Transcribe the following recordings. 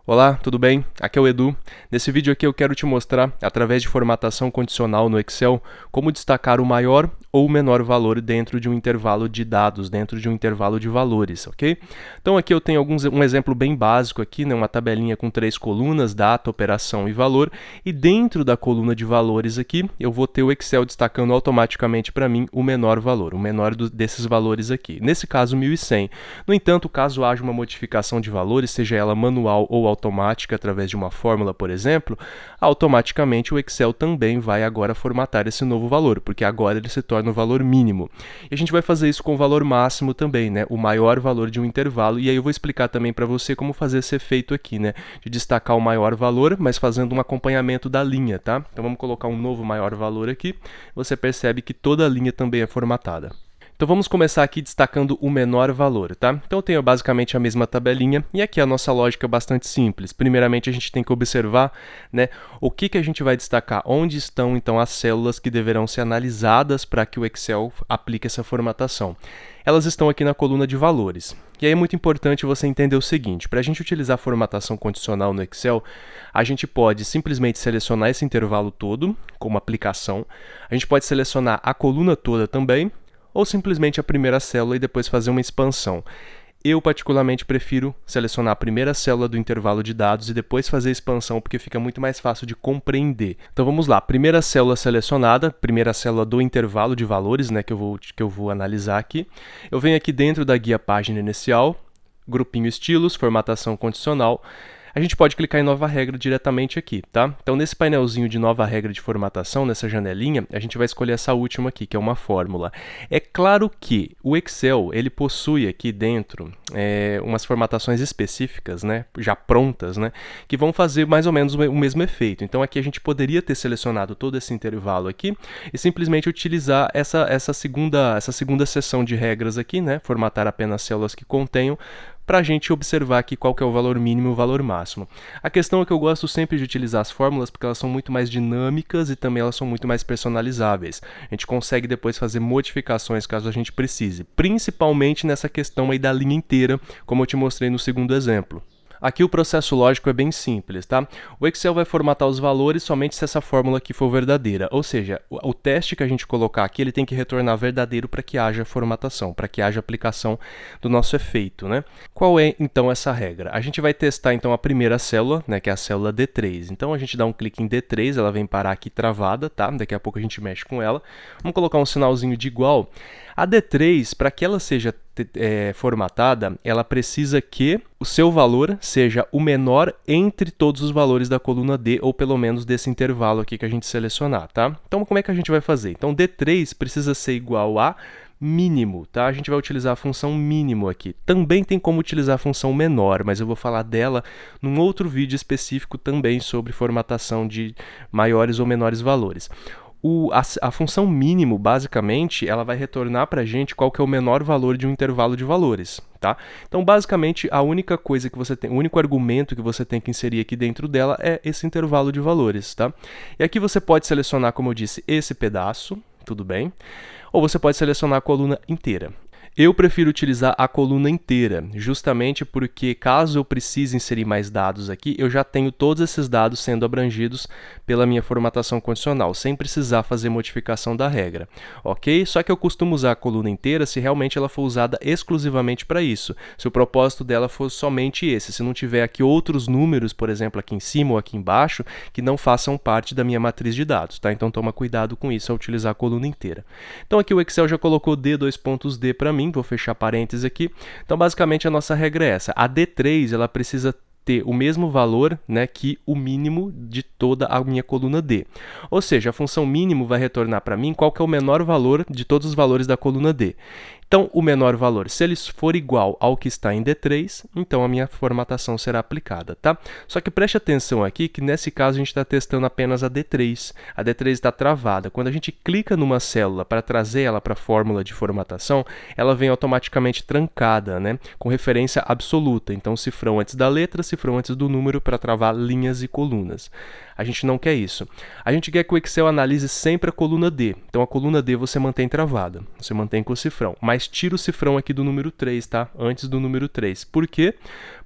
Olá, tudo bem? Aqui é o Edu. Nesse vídeo aqui eu quero te mostrar, através de formatação condicional no Excel, como destacar o maior ou o menor valor dentro de um intervalo de dados, dentro de um intervalo de valores, ok? Então aqui eu tenho um exemplo bem básico aqui, né? Uma tabelinha com 3 colunas, data, operação e valor, e dentro da coluna de valores aqui, eu vou ter o Excel destacando automaticamente para mim o menor valor, o menor desses valores aqui. Nesse caso, 1.100. No entanto, caso haja uma modificação de valores, seja ela manual ou automática através de uma fórmula, por exemplo, automaticamente o Excel também vai agora formatar esse novo valor, porque agora ele se torna o valor mínimo. E a gente vai fazer isso com o valor máximo também, né? O maior valor de um intervalo, e aí eu vou explicar também para você como fazer esse efeito aqui, né? De destacar o maior valor, mas fazendo um acompanhamento da linha, tá? Então vamos colocar um novo maior valor aqui, você percebe que toda a linha também é formatada. Então vamos começar aqui destacando o menor valor, tá? Então eu tenho basicamente a mesma tabelinha e aqui a nossa lógica é bastante simples. Primeiramente a gente tem que observar, né, o que a gente vai destacar, onde estão então as células que deverão ser analisadas para que o Excel aplique essa formatação. Elas estão aqui na coluna de valores. E aí é muito importante você entender o seguinte, para a gente utilizar a formatação condicional no Excel, a gente pode simplesmente selecionar esse intervalo todo como aplicação, a gente pode selecionar a coluna toda também, ou simplesmente a primeira célula e depois fazer uma expansão. Eu, particularmente, prefiro selecionar a primeira célula do intervalo de dados e depois fazer a expansão, porque fica muito mais fácil de compreender. Então vamos lá, primeira célula selecionada, primeira célula do intervalo de valores, né, que eu vou analisar aqui. Eu venho aqui dentro da guia página inicial, grupinho estilos, formatação condicional. A gente pode clicar em nova regra diretamente aqui, tá? Então, nesse painelzinho de nova regra de formatação, nessa janelinha, a gente vai escolher essa última aqui, que é uma fórmula. É claro que o Excel, ele possui aqui dentro umas formatações específicas, né? Já prontas, né? Que vão fazer mais ou menos o mesmo efeito. Então, aqui a gente poderia ter selecionado todo esse intervalo aqui e simplesmente utilizar essa segunda seção de regras aqui, né? Formatar apenas células que contenham, para a gente observar aqui qual que é o valor mínimo e o valor máximo. A questão é que eu gosto sempre de utilizar as fórmulas porque elas são muito mais dinâmicas e também elas são muito mais personalizáveis. A gente consegue depois fazer modificações caso a gente precise, principalmente nessa questão aí da linha inteira, como eu te mostrei no segundo exemplo. Aqui o processo lógico é bem simples, tá? O Excel vai formatar os valores somente se essa fórmula aqui for verdadeira, ou seja, o teste que a gente colocar aqui, ele tem que retornar verdadeiro para que haja formatação, para que haja aplicação do nosso efeito, né? Qual é, então, essa regra? A gente vai testar, então, a primeira célula, né, que é a célula D3. Então, a gente dá um clique em D3, ela vem parar aqui travada, tá? Daqui a pouco a gente mexe com ela. Vamos colocar um sinalzinho de igual. A D3, para que ela seja formatada, ela precisa que o seu valor seja o menor entre todos os valores da coluna D, ou pelo menos desse intervalo aqui que a gente selecionar, tá? Então, como é que a gente vai fazer? Então, D3 precisa ser igual a mínimo, tá? A gente vai utilizar a função mínimo aqui. Também tem como utilizar a função menor, mas eu vou falar dela num outro vídeo específico também sobre formatação de maiores ou menores valores. A função mínimo, basicamente, ela vai retornar para a gente qual que é o menor valor de um intervalo de valores, tá? Então, basicamente, a única coisa que você tem, o único argumento que você tem que inserir aqui dentro dela é esse intervalo de valores, tá? E aqui você pode selecionar, como eu disse, esse pedaço, tudo bem? Ou você pode selecionar a coluna inteira. Eu prefiro utilizar a coluna inteira, justamente porque caso eu precise inserir mais dados aqui, eu já tenho todos esses dados sendo abrangidos pela minha formatação condicional, sem precisar fazer modificação da regra, ok? Só que eu costumo usar a coluna inteira se realmente ela for usada exclusivamente para isso, se o propósito dela for somente esse, se não tiver aqui outros números, por exemplo, aqui em cima ou aqui embaixo, que não façam parte da minha matriz de dados, tá? Então toma cuidado com isso ao utilizar a coluna inteira. Então aqui o Excel já colocou D para mim, vou fechar parênteses aqui. Então, basicamente, a nossa regra é essa. A D3, ela precisa ter o mesmo valor, né, que o mínimo de toda a minha coluna D. Ou seja, a função mínimo vai retornar para mim qual que é o menor valor de todos os valores da coluna D. Então, o menor valor, se ele for igual ao que está em D3, então a minha formatação será aplicada, tá? Só que preste atenção aqui que nesse caso a gente está testando apenas a D3. A D3 está travada. Quando a gente clica numa célula para trazer ela para a fórmula de formatação, ela vem automaticamente trancada, né? Com referência absoluta. Então, cifrão antes da letra, cifrão antes do número para travar linhas e colunas. A gente não quer isso. A gente quer que o Excel analise sempre a coluna D. Então, a coluna D você mantém travada, você mantém com o cifrão, mas tira o cifrão aqui do número 3, tá? Antes do número 3. Por quê?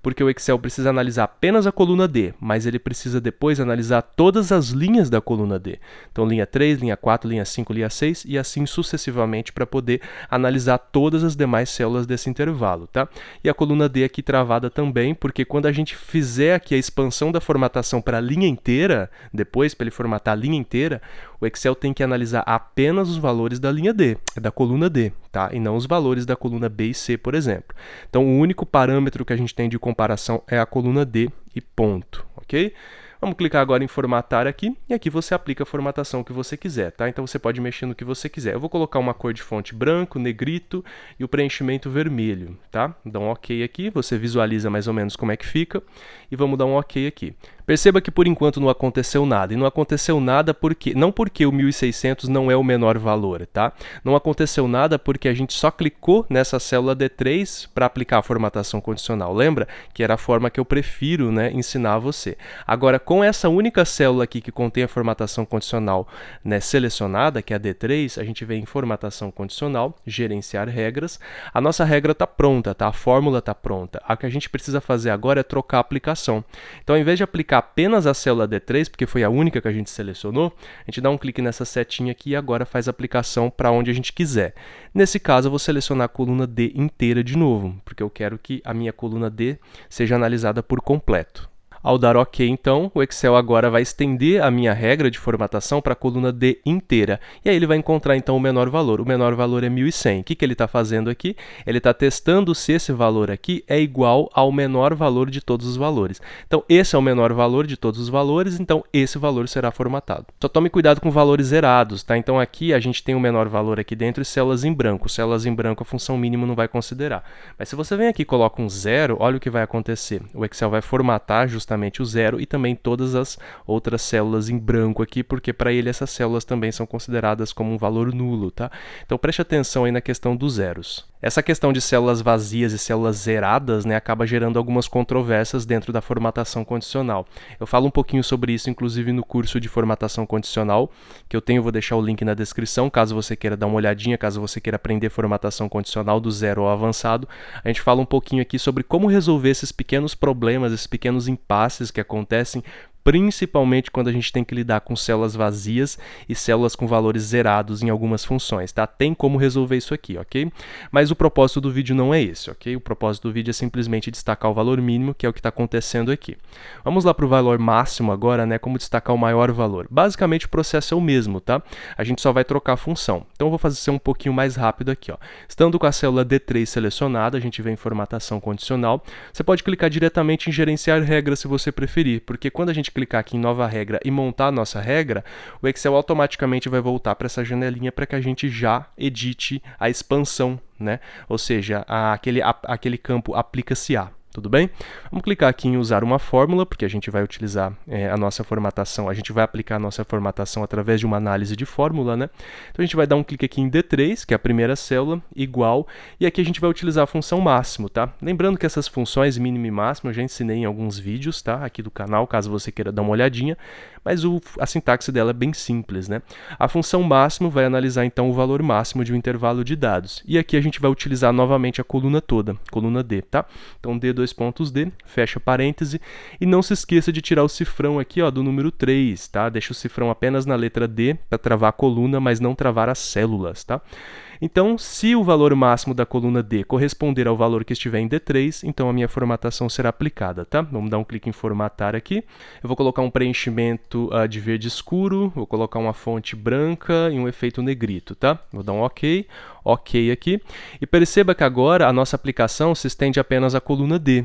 Porque o Excel precisa analisar apenas a coluna D, mas ele precisa depois analisar todas as linhas da coluna D. Então, linha 3, linha 4, linha 5, linha 6 e assim sucessivamente para poder analisar todas as demais células desse intervalo, tá? E a coluna D aqui travada também, porque quando a gente fizer aqui a expansão da formatação para a linha inteira, depois para ele formatar a linha inteira, o Excel tem que analisar apenas os valores da linha D, da coluna D, tá? E não os valores da coluna B e C, por exemplo. Então, o único parâmetro que a gente tem de comparação é a coluna D e ponto, ok? Vamos clicar agora em formatar aqui, e aqui você aplica a formatação que você quiser, tá? Então você pode mexer no que você quiser. Eu vou colocar uma cor de fonte branco, negrito e o preenchimento vermelho, tá? Dá um OK aqui, você visualiza mais ou menos como é que fica, e vamos dar um OK aqui. Perceba que por enquanto não aconteceu nada, e não aconteceu nada porque, não porque o 1600 não é o menor valor, tá? Não aconteceu nada porque a gente só clicou nessa célula D3 para aplicar a formatação condicional. Lembra que era a forma que eu prefiro, né, ensinar a você. Agora, com essa única célula aqui que contém a formatação condicional, né, selecionada, que é a D3, a gente vem em formatação condicional, gerenciar regras. A nossa regra está pronta, tá? A fórmula está pronta. O que a gente precisa fazer agora é trocar a aplicação. Então, ao invés de aplicar apenas a célula D3, porque foi a única que a gente selecionou, a gente dá um clique nessa setinha aqui e agora faz a aplicação para onde a gente quiser. Nesse caso, eu vou selecionar a coluna D inteira de novo, porque eu quero que a minha coluna D seja analisada por completo. Ao dar OK, então, o Excel agora vai estender a minha regra de formatação para a coluna D inteira. E aí ele vai encontrar, então, o menor valor. O menor valor é 1100. O que ele está fazendo aqui? Ele está testando se esse valor aqui é igual ao menor valor de todos os valores. Então, esse é o menor valor de todos os valores, então esse valor será formatado. Só tome cuidado com valores zerados, tá? Então, aqui a gente tem o menor valor aqui dentro e células em branco. Células em branco a função mínimo não vai considerar. Mas se você vem aqui e coloca um zero, olha o que vai acontecer. O Excel vai formatar justamente o zero e também todas as outras células em branco aqui, porque para ele essas células também são consideradas como um valor nulo, tá? Então preste atenção aí na questão dos zeros. Essa questão de células vazias e células zeradas, né, acaba gerando algumas controvérsias dentro da formatação condicional. Eu falo um pouquinho sobre isso, inclusive, no curso de formatação condicional, que eu tenho, vou deixar o link na descrição, caso você queira dar uma olhadinha, caso você queira aprender formatação condicional do zero ao avançado. A gente fala um pouquinho aqui sobre como resolver esses pequenos problemas, esses pequenos impasses que acontecem, principalmente quando a gente tem que lidar com células vazias e células com valores zerados em algumas funções, tá? Tem como resolver isso aqui, ok? Mas o propósito do vídeo não é esse, ok? O propósito do vídeo é simplesmente destacar o valor mínimo, que é o que está acontecendo aqui. Vamos lá para o valor máximo agora, né? Como destacar o maior valor. Basicamente o processo é o mesmo, tá? A gente só vai trocar a função. Então eu vou fazer isso um pouquinho mais rápido aqui, ó. Estando com a célula D3 selecionada, a gente vem em formatação condicional. Você pode clicar diretamente em gerenciar regras se você preferir, porque quando a gente clicar aqui em nova regra e montar a nossa regra, o Excel automaticamente vai voltar para essa janelinha para que a gente já edite a expansão, né? Ou seja, aquele campo aplica-se a. Tudo bem? Vamos clicar aqui em usar uma fórmula, porque a gente vai utilizar a nossa formatação, a gente vai aplicar a nossa formatação através de uma análise de fórmula, né? Então a gente vai dar um clique aqui em D3, que é a primeira célula, igual, e aqui a gente vai utilizar a função máximo, tá? Lembrando que essas funções mínimo e máximo eu já ensinei em alguns vídeos, tá? Aqui do canal, caso você queira dar uma olhadinha, mas a sintaxe dela é bem simples, né? A função máximo vai analisar então o valor máximo de um intervalo de dados, e aqui a gente vai utilizar novamente a coluna toda, coluna D, tá? Então D, dois pontos D, fecha parêntese, e não se esqueça de tirar o cifrão aqui, ó, do número 3, tá? Deixa o cifrão apenas na letra D para travar a coluna, mas não travar as células, tá? Então, se o valor máximo da coluna D corresponder ao valor que estiver em D3, então a minha formatação será aplicada, tá? Vamos dar um clique em formatar aqui. Eu vou colocar um preenchimento de verde escuro, vou colocar uma fonte branca e um efeito negrito, tá? Vou dar um OK, OK aqui. E perceba que agora a nossa aplicação se estende apenas à coluna D.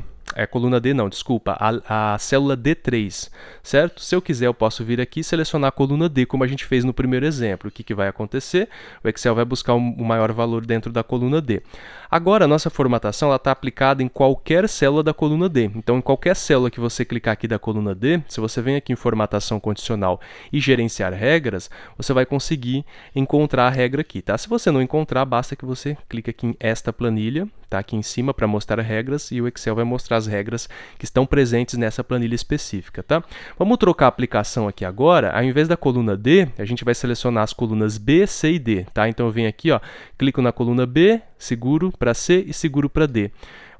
Coluna D não, desculpa, a célula D3, certo? Se eu quiser, eu posso vir aqui e selecionar a coluna D, como a gente fez no primeiro exemplo. O que vai acontecer? O Excel vai buscar o maior valor dentro da coluna D. Agora, a nossa formatação está aplicada em qualquer célula da coluna D. Então, em qualquer célula que você clicar aqui da coluna D, se você vem aqui em formatação condicional e gerenciar regras, você vai conseguir encontrar a regra aqui, tá? Se você não encontrar, basta que você clique aqui em esta planilha, tá? Aqui em cima para mostrar regras, e o Excel vai mostrar as regras que estão presentes nessa planilha específica, tá? Vamos trocar a aplicação aqui agora. Ao invés da coluna D, a gente vai selecionar as colunas B, C e D, tá? Então eu venho aqui, ó, clico na coluna B, seguro para C e seguro para D.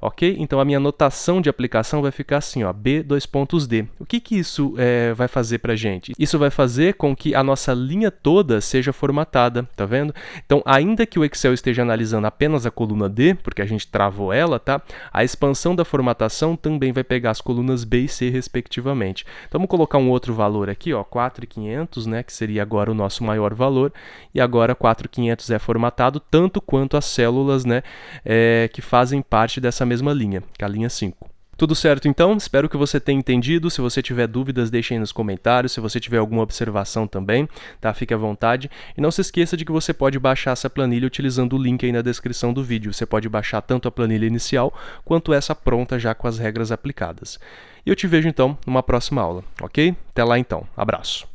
ok? Então a minha notação de aplicação vai ficar assim, ó, B:2.D. O que isso vai fazer para a gente? Isso vai fazer com que a nossa linha toda seja formatada, tá vendo? Então, ainda que o Excel esteja analisando apenas a coluna D, porque a gente travou ela, tá? A expansão da formatação também vai pegar as colunas B e C, respectivamente. Então, vamos colocar um outro valor aqui, ó, 4.500, né, que seria agora o nosso maior valor, e agora 4.500 é formatado tanto quanto as células, né, que fazem parte dessa mesma linha, que é a linha 5. Tudo certo, então? Espero que você tenha entendido. Se você tiver dúvidas, deixe aí nos comentários. Se você tiver alguma observação também, tá? Fique à vontade. E não se esqueça de que você pode baixar essa planilha utilizando o link aí na descrição do vídeo. Você pode baixar tanto a planilha inicial, quanto essa pronta já com as regras aplicadas. E eu te vejo, então, numa próxima aula, ok? Até lá, então. Abraço!